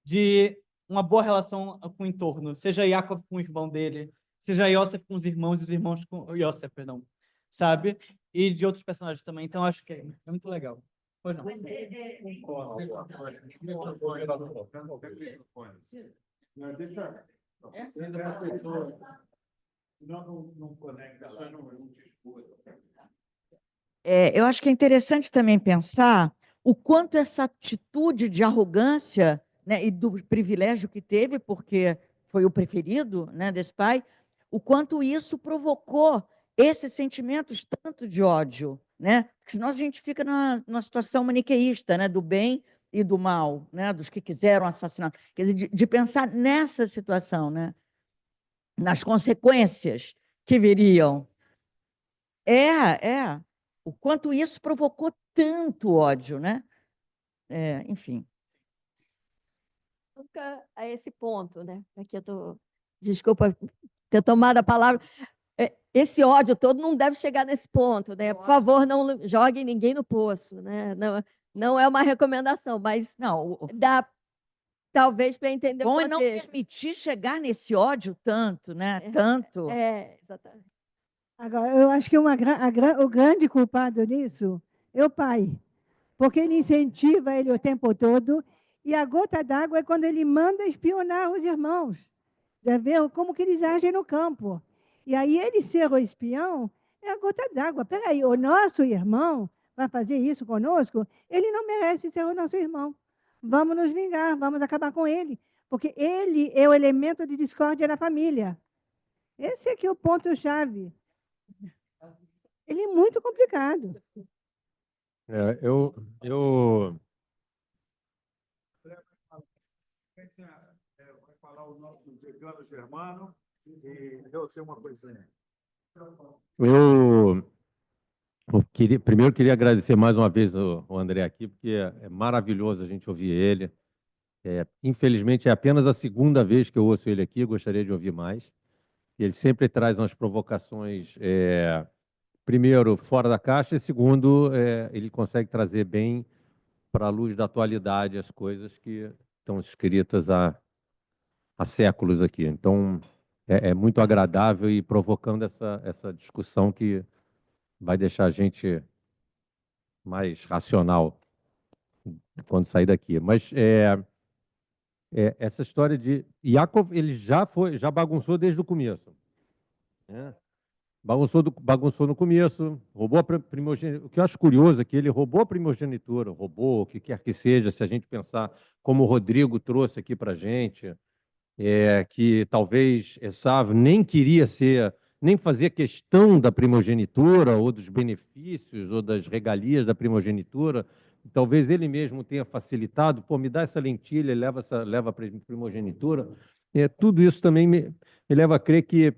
de uma boa relação com o entorno, seja Yaakov com o irmão dele, seja Yosef com os irmãos e os irmãos com Yosef, perdão, sabe? E de outros personagens também. Então, acho que é muito legal. Pois não. Eu acho que é interessante também pensar o quanto essa atitude de arrogância, né, e do privilégio que teve, porque foi o preferido, né, desse pai, o quanto isso provocou esses sentimentos tanto de ódio, né? Porque senão a gente fica numa situação maniqueísta, né, do bem e do mal, né, dos que quiseram assassinar. Quer dizer, de pensar nessa situação, né, nas consequências que viriam. O quanto isso provocou tanto ódio, né? Enfim. Nunca a esse ponto, né? Aqui eu tô, desculpa ter tomado a palavra. Esse ódio todo não deve chegar nesse ponto, né? Por favor, não joguem ninguém no poço, né? Não é uma recomendação, mas não dá talvez para entender bom o contexto. Não permitir chegar nesse ódio tanto, né? Tanto. Exatamente. Agora, eu acho que o grande culpado nisso é o pai, porque ele incentiva ele o tempo todo, e a gota d'água é quando ele manda espionar os irmãos, ver como que eles agem no campo. E aí ele ser o espião é a gota d'água. Peraí, o nosso irmão vai fazer isso conosco, ele não merece ser o nosso irmão. Vamos nos vingar, vamos acabar com ele, porque ele é o elemento de discórdia na família. Esse aqui é o ponto-chave. Ele é muito complicado. Eu Vai falar o nosso decano Germano e eu sei uma coisinha. Primeiro queria agradecer mais uma vez o André aqui, porque é maravilhoso a gente ouvir ele. Infelizmente, é apenas a segunda vez que eu ouço ele aqui, gostaria de ouvir mais. Ele sempre traz umas provocações, primeiro, fora da caixa, e segundo, ele consegue trazer bem para a luz da atualidade as coisas que estão escritas há séculos aqui. Então, é muito agradável e provocando essa discussão que vai deixar a gente mais racional quando sair daqui. Mas essa história de Yaakov, ele já bagunçou desde o começo, né? Bagunçou no começo, roubou a primogenitura. O que eu acho curioso é que ele roubou a primogenitura, roubou o que quer que seja, se a gente pensar como o Rodrigo trouxe aqui para a gente, que talvez Esav nem queria nem fazer questão da primogenitura, ou dos benefícios, ou das regalias da primogenitura. Talvez ele mesmo tenha facilitado, me dá essa lentilha, leva a primogenitura. Tudo isso também me leva a crer que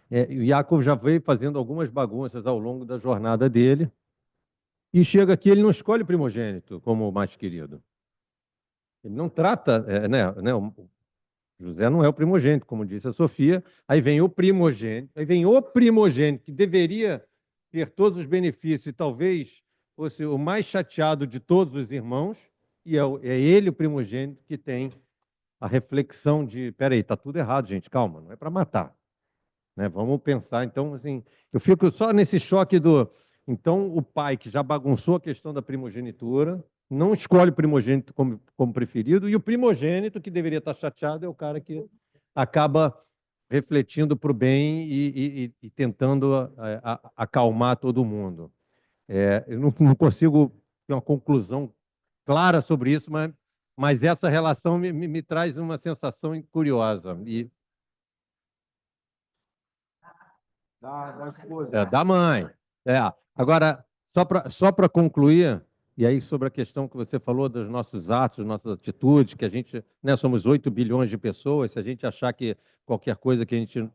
o Yaakov já veio fazendo algumas bagunças ao longo da jornada dele, e chega aqui, ele não escolhe o primogênito como o mais querido. Ele não trata, José não é o primogênito, como disse a Sofia, aí vem o primogênito, que deveria ter todos os benefícios e talvez fosse o mais chateado de todos os irmãos, e é ele o primogênito que tem a reflexão de, peraí, está tudo errado, gente, calma, não é para matar. Né? Vamos pensar, então, assim, eu fico só nesse choque então, o pai que já bagunçou a questão da primogenitura, não escolhe o primogênito como preferido, e o primogênito, que deveria estar chateado, é o cara que acaba refletindo para o bem e tentando acalmar todo mundo. Eu não consigo ter uma conclusão clara sobre isso, mas essa relação me traz uma sensação curiosa. Da esposa. Da mãe. Agora, só para concluir, e aí sobre a questão que você falou dos nossos atos, nossas atitudes, que a gente, somos 8 bilhões de pessoas, se a gente achar que qualquer coisa que a gente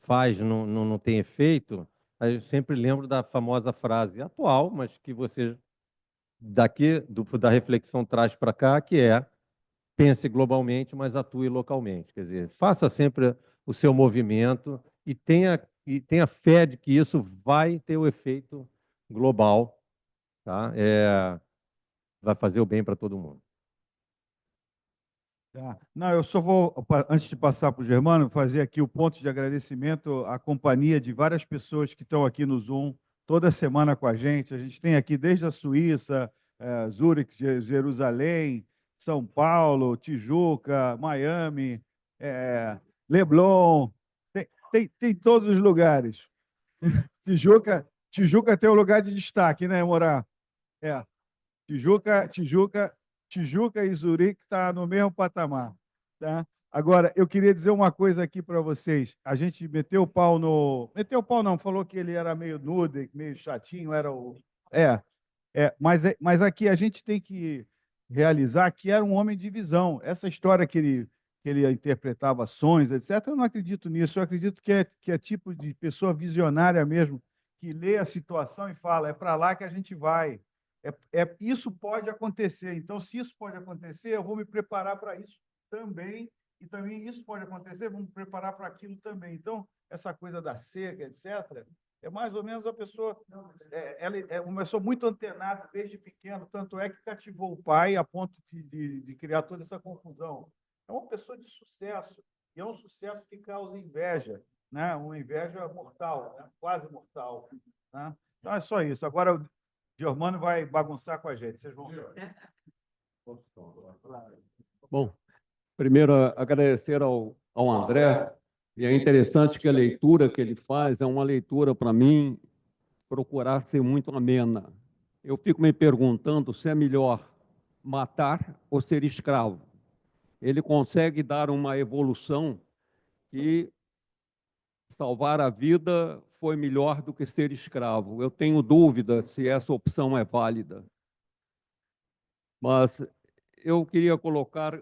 faz não tem efeito, aí eu sempre lembro da famosa frase atual, mas que você, da reflexão, traz para cá, que é: pense globalmente, mas atue localmente. Quer dizer, faça sempre o seu movimento e tenha fé de que isso vai ter o efeito global, tá? Vai fazer o bem para todo mundo. Tá. Não, eu só vou, antes de passar para o Germano, fazer aqui o ponto de agradecimento à companhia de várias pessoas que estão aqui no Zoom toda semana com a gente. A gente tem aqui desde a Suíça, Zurique, Jerusalém, São Paulo, Tijuca, Miami, Leblon, tem todos os lugares. Tijuca tem um lugar de destaque, né, Morá? Tijuca e Zurique está no mesmo patamar. Tá? Agora, eu queria dizer uma coisa aqui para vocês. A gente meteu o pau no... Meteu o pau não, falou que ele era meio nude, meio chatinho, era o... Mas aqui a gente tem que realizar que era um homem de visão. Essa história que ele interpretava sonhos, etc., eu não acredito nisso. Eu acredito que é tipo de pessoa visionária mesmo, que lê a situação e fala, é para lá que a gente vai. Isso pode acontecer. Então, se isso pode acontecer, eu vou me preparar para isso também, e também isso pode acontecer, vamos me preparar para aquilo também. Então, essa coisa da seca, etc., é mais ou menos a pessoa... ela é uma pessoa muito antenada desde pequeno, tanto é que cativou o pai a ponto de criar toda essa confusão. É uma pessoa de sucesso, e é um sucesso que causa inveja, né? Uma inveja mortal, né? Quase mortal. Né? Então, é só isso. Agora, o Germano vai bagunçar com a gente, vocês vão ver. Bom, primeiro agradecer ao André, e é interessante que a leitura que ele faz é uma leitura, para mim, procurar ser muito amena. eu fico me perguntando se é melhor matar ou ser escravo. Ele consegue dar uma evolução que salvar a vida foi melhor do que ser escravo. Eu tenho dúvida se essa opção é válida. Mas eu queria colocar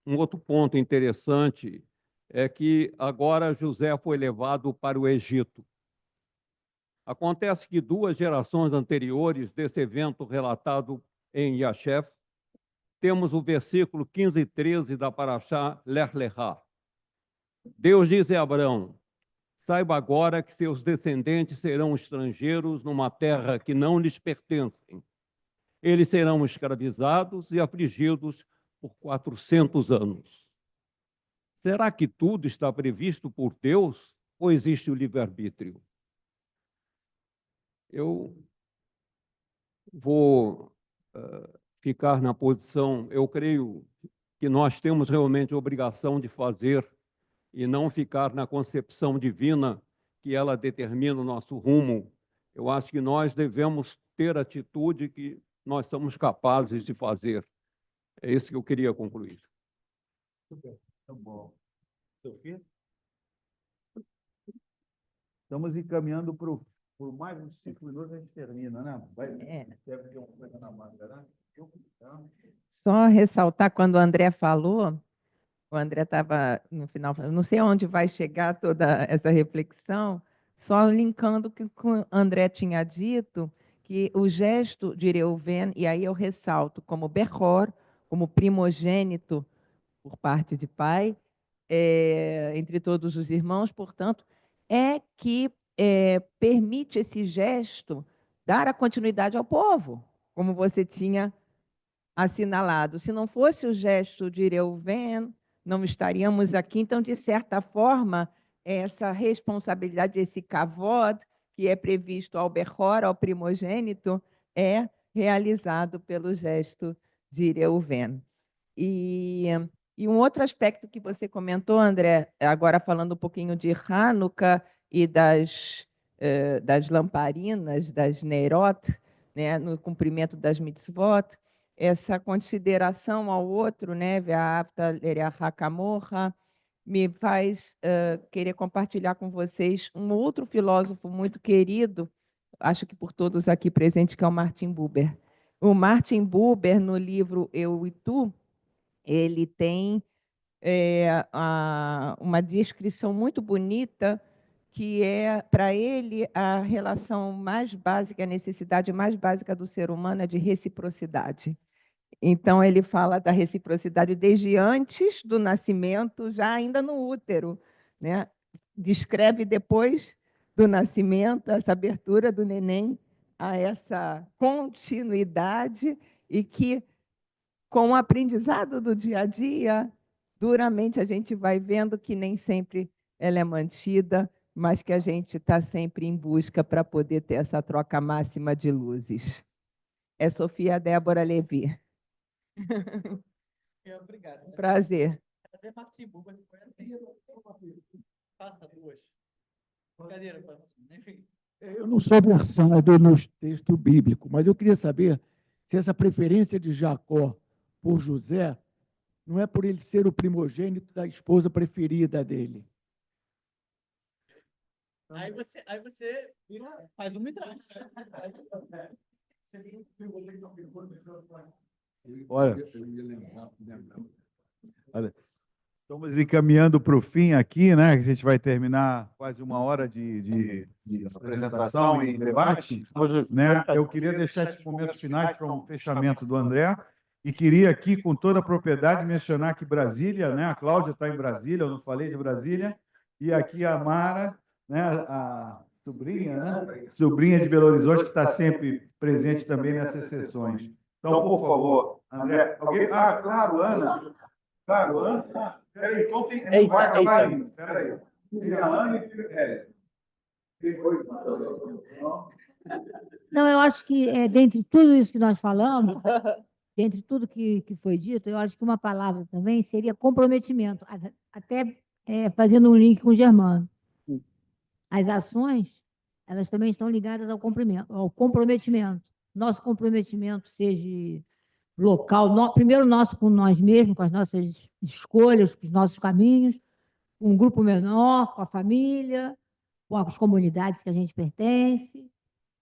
um outro ponto interessante, é que agora José foi levado para o Egito. Acontece que 2 gerações anteriores desse evento relatado em Yashef, temos o versículo 15 e 13 da Parashá Lech Lechá. Deus diz a Abraão: saiba agora que seus descendentes serão estrangeiros numa terra que não lhes pertencem. Eles serão escravizados e afligidos por 400 anos. Será que tudo está previsto por Deus ou existe o livre-arbítrio? Eu vou ficar na posição, eu creio que nós temos realmente a obrigação de fazer e não ficar na concepção divina que ela determina o nosso rumo. Eu acho que nós devemos ter a atitude que nós somos capazes de fazer. É isso que eu queria concluir. Super. Tá bom. Sofia? Estamos encaminhando por mais uns 5 minutos, a gente termina, né? Deve ter uma coisa na manga, né? Só ressaltar, quando o André falou, o André estava no final, não sei onde vai chegar toda essa reflexão, só linkando o que o André tinha dito, que o gesto de Reuven, e aí eu ressalto, como Bechor, como primogênito por parte de pai, entre todos os irmãos, portanto, é que permite esse gesto dar a continuidade ao povo, como você tinha assinalado. Se não fosse o gesto de Reuven, não estaríamos aqui. Então, de certa forma, essa responsabilidade, esse kavod, que é previsto ao Bechor, ao primogênito, é realizado pelo gesto de Reuven. E um outro aspecto que você comentou, André, agora falando um pouquinho de Hanukkah e das lamparinas, das Neirot, né, no cumprimento das mitzvot, essa consideração ao outro, né, me faz querer compartilhar com vocês um outro filósofo muito querido, acho que por todos aqui presentes, que é o Martin Buber. O Martin Buber, no livro Eu e Tu, ele tem uma descrição muito bonita, que é, para ele, a relação mais básica, a necessidade mais básica do ser humano é de reciprocidade. Então, ele fala da reciprocidade desde antes do nascimento, já ainda no útero, né? Descreve depois do nascimento, essa abertura do neném a essa continuidade e que, com o aprendizado do dia a dia, duramente a gente vai vendo que nem sempre ela é mantida, mas que a gente está sempre em busca para poder ter essa troca máxima de luzes. É Sofia Débora Levi. Obrigado. Prazer. Prazer, Martim Buber. Passa 2. Brincadeira, enfim. Eu não sou versátil no texto bíblico, mas eu queria saber se essa preferência de Jacó por José não é por ele ser o primogênito da esposa preferida dele. Aí você faz um midrash. Olha, estamos encaminhando para o fim aqui, né? A gente vai terminar quase 1 hora de apresentação e debate, né? Eu queria deixar esses momentos finais para um fechamento do André e queria aqui, com toda a propriedade, mencionar que Brasília, né? A Cláudia está em Brasília, eu não falei de Brasília, e aqui a Mara, né? A sobrinha, né? Sobrinha de Belo Horizonte, que está sempre presente também nessas sessões. Então, por favor, André, alguém... Ah, claro, Ana. Claro, Ana. Peraí, então tem... Vai acabar ainda. Peraí. Tem a Ana e tem Não, eu acho que, dentre tudo isso que nós falamos, dentre tudo que foi dito, eu acho que uma palavra também seria comprometimento, até fazendo um link com o Germano. As ações, elas também estão ligadas ao comprometimento. nosso comprometimento seja local, primeiro nosso com nós mesmos, com as nossas escolhas, com os nossos caminhos, um grupo menor, com a família, com as comunidades que a gente pertence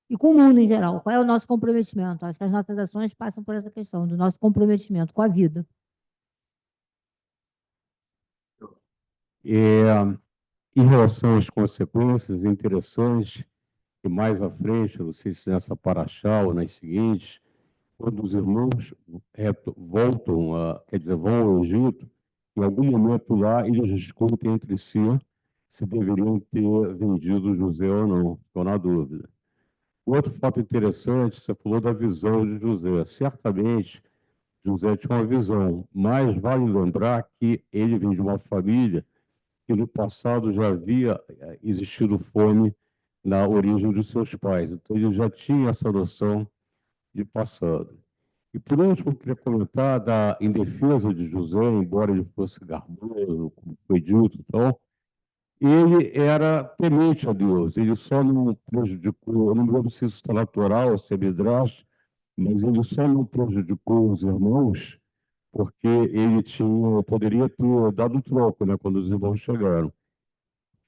e com o mundo em geral. Qual é o nosso comprometimento? Acho que as nossas ações passam por essa questão do nosso comprometimento com a vida. Em relação às consequências, é interessante que mais à frente, eu não sei se nessa paraxá ou nas seguintes, quando os irmãos voltam, quer dizer, vão ao Egito, em algum momento lá eles discutem entre si se deveriam ter vendido José ou não, estou na dúvida. Outro fato interessante, você falou da visão de José. Certamente, José tinha uma visão, mas vale lembrar que ele vem de uma família que no passado já havia existido fome na origem dos seus pais. Então, ele já tinha essa noção de passado. E, por último, eu queria comentar em defesa de José, embora ele fosse garboso, como foi dito, então, ele era temente a Deus, ele só não prejudicou, eu não me lembro se isso está natural, se é midrash, mas ele só não prejudicou os irmãos porque ele poderia ter dado troco, né, quando os irmãos chegaram,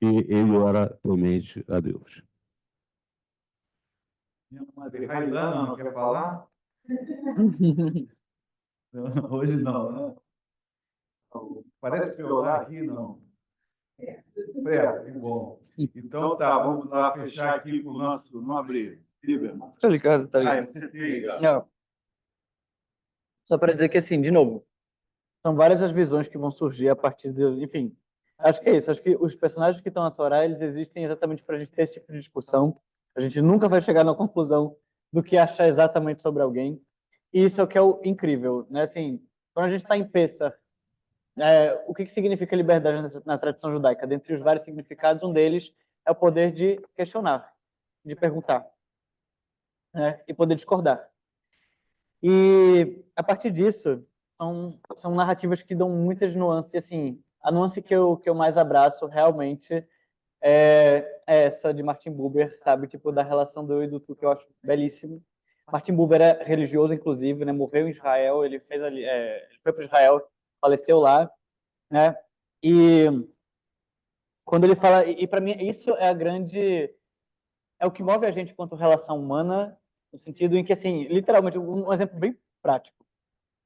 e ele era temente a Deus. Minha madre Railana não quer falar? Não, hoje não, né? Parece piorar aqui, não. É, que bom. Então tá, vamos lá fechar aqui com o nosso nobre Lieberman. Tá ligado, tá ligado. Você tem... Não. Só para dizer que, assim, de novo, são várias as visões que vão surgir a partir de... Enfim, acho que é isso. Acho que os personagens que estão na Torá, eles existem exatamente para a gente ter esse tipo de discussão. A gente nunca vai chegar na conclusão do que achar exatamente sobre alguém. E isso é o que é o incrível, né? Assim, quando a gente está em Pessah, o que significa liberdade na tradição judaica? Dentre os vários significados, um deles é o poder de questionar, de perguntar, né? E poder discordar. E, a partir disso, são narrativas que dão muitas nuances. Assim, a nuance que eu mais abraço, realmente, é essa de Martin Buber, sabe? Tipo, da relação do eu e do tu, que eu acho belíssimo. Martin Buber é religioso, inclusive, né? Morreu em Israel, ele foi para Israel, faleceu lá, né? E quando ele fala... E, para mim, isso é é o que move a gente quanto relação humana, no sentido em que, assim, literalmente, um exemplo bem prático.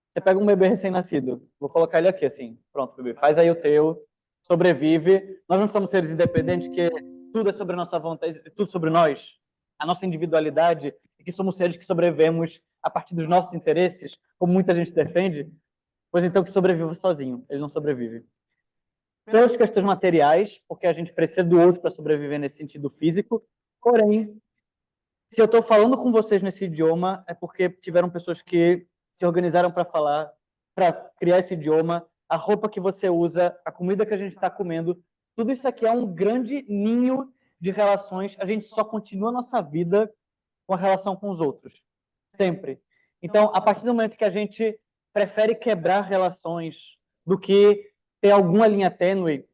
Você pega um bebê recém-nascido, vou colocar ele aqui, assim, pronto, bebê, faz aí o teu, sobrevive. Nós não somos seres independentes, que tudo é sobre a nossa vontade, tudo sobre nós, a nossa individualidade, e que somos seres que sobrevivemos a partir dos nossos interesses, como muita gente defende. Pois então que sobreviva sozinho, ele não sobrevive. Pelas questões materiais, porque a gente precisa do outro para sobreviver nesse sentido físico. Porém, se eu estou falando com vocês nesse idioma, é porque tiveram pessoas que se organizaram para falar, para criar esse idioma, a roupa que você usa, a comida que a gente está comendo, tudo isso aqui é um grande ninho de relações. A gente só continua a nossa vida com a relação com os outros, sempre. Então, a partir do momento que a gente prefere quebrar relações do que ter alguma linha tênue,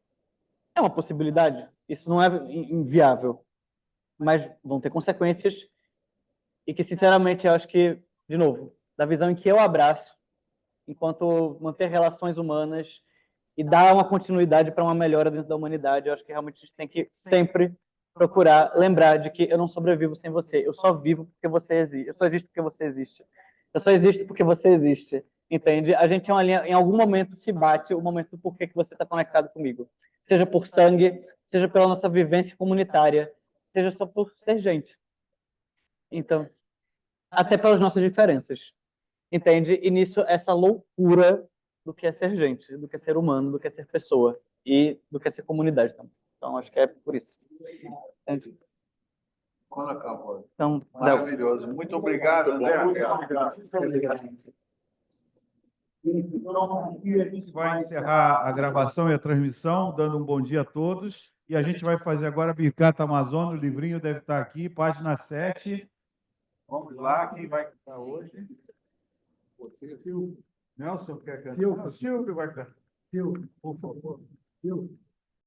é uma possibilidade. Isso não é inviável. Mas vão ter consequências e que, sinceramente, eu acho que, de novo, da visão em que eu abraço, enquanto manter relações humanas e dar uma continuidade para uma melhora dentro da humanidade, eu acho que realmente a gente tem que sempre procurar lembrar de que eu não sobrevivo sem você, eu só vivo porque você existe, eu só existo porque você existe, eu só existo porque você existe, entende? A gente é uma linha, em algum momento se bate o momento do porquê que você está conectado comigo, seja por sangue, seja pela nossa vivência comunitária, seja só por ser gente. Então, até pelas nossas diferenças, entende? E nisso, essa loucura do que é ser gente, do que é ser humano, do que é ser pessoa e do que é ser comunidade também. Então, acho que é por isso. Entende? Quando acabou. Então, maravilhoso. Muito obrigado, André. Muito obrigado. Então, aqui a gente vai encerrar a gravação e a transmissão, dando um bom dia a todos. E a gente vai fazer agora a Birkat Amazônia, o livrinho deve estar aqui, página 7. Vamos lá, quem vai cantar hoje? Você, Silvio. Nelson quer cantar? Silvio vai cantar. Silvio, por favor. Silvio.